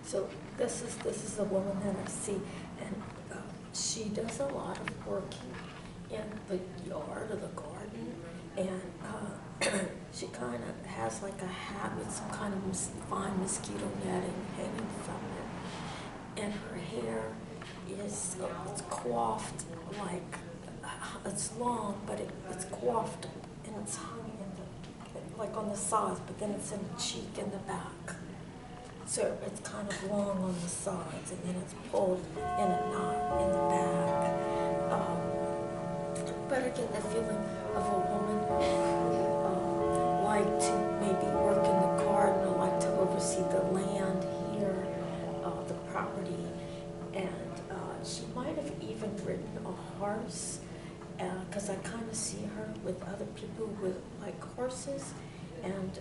So this is a woman that I see, and she does a lot of working in the yard or the garden, and she kind of has like a hat with some kind of fine mosquito netting hanging from it, and her hair is it's coiffed like it's long, but it's coiffed and it's hung in the like on the sides, but then it's in the cheek and the back. So it's kind of long on the sides, and then it's pulled in a knot in the back. But I get the feeling of a woman who like to maybe work in the garden or like to oversee the land here, the property, and she might have even ridden a horse, because I kind of see her with other people with like horses. And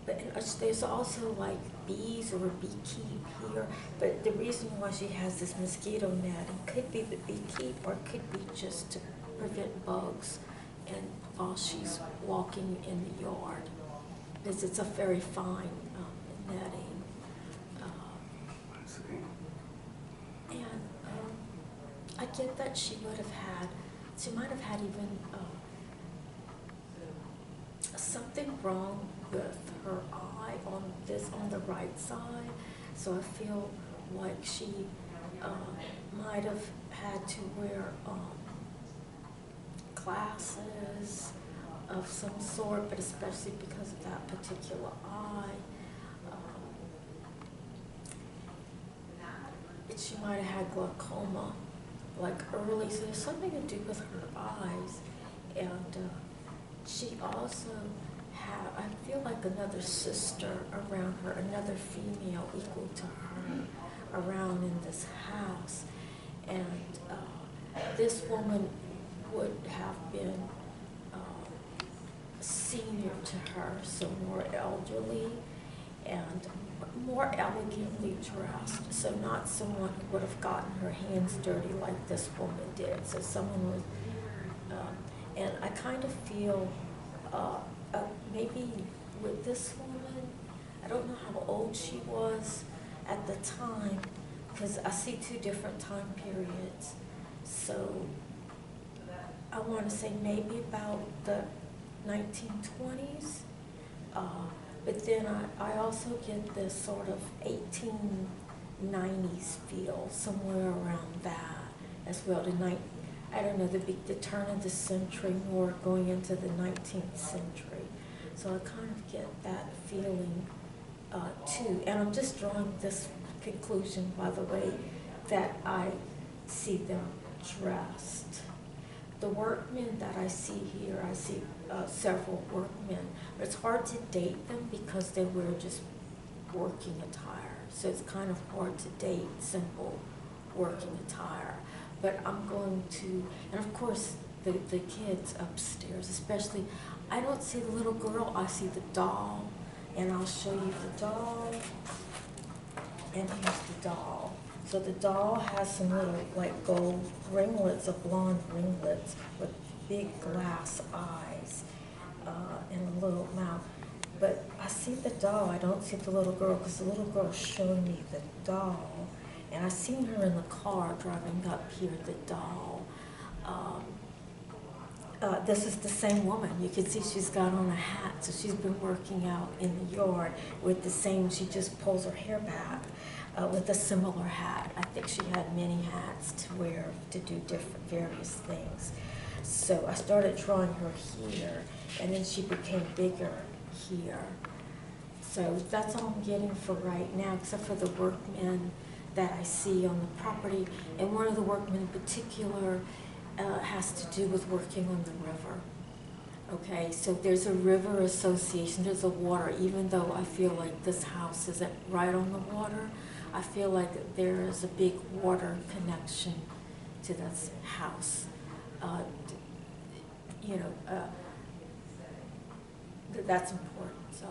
but there's also like bees or a beekeep here. But the reason why she has this mosquito netting could be the beekeep, or it could be just to prevent bugs and while she's walking in the yard. Because it's a very fine netting. And I get that she might have had even something wrong with her eye on the right side, so I feel like she might have had to wear glasses of some sort, but especially because of that particular eye. She might have had glaucoma like early, so there's something to do with her eyes. And she also had, I feel like, another sister around her, another female equal to her around in this house. And this woman would have been senior to her, so more elderly and more elegantly dressed. So not someone who would have gotten her hands dirty like this woman did. So someone was, and I kind of feel maybe with this woman, I don't know how old she was at the time, because I see two different time periods. So I want to say maybe about the 1920s, but then I also get this sort of 1890s feel, somewhere around that as well. I don't know, the turn of the century, more going into the 19th century. So I kind of get that feeling too. And I'm just drawing this conclusion, by the way, that I see them dressed. The workmen that I see here, I see several workmen, but it's hard to date them because they wear just working attire. So it's kind of hard to date simple working attire. But I'm going to, and of course the kids upstairs, especially, I don't see the little girl, I see the doll, and I'll show you the doll, and here's the doll. So the doll has some little like gold ringlets, of blonde ringlets with big glass eyes and a little mouth. But I see the doll, I don't see the little girl, because the little girl showed me the doll. And I seen her in the car driving up here, the doll. This is the same woman. You can see she's got on a hat, so she's been working out in the yard with the same, she just pulls her hair back with a similar hat. I think she had many hats to wear to do different, various things. So I started drawing her here, and then she became bigger here. So that's all I'm getting for right now, except for the workmen that I see on the property. And one of the workmen in particular has to do with working on the river. Okay, so there's a river association, there's a water, even though I feel like this house isn't right on the water, I feel like there is a big water connection to this house. You know, that's important, so.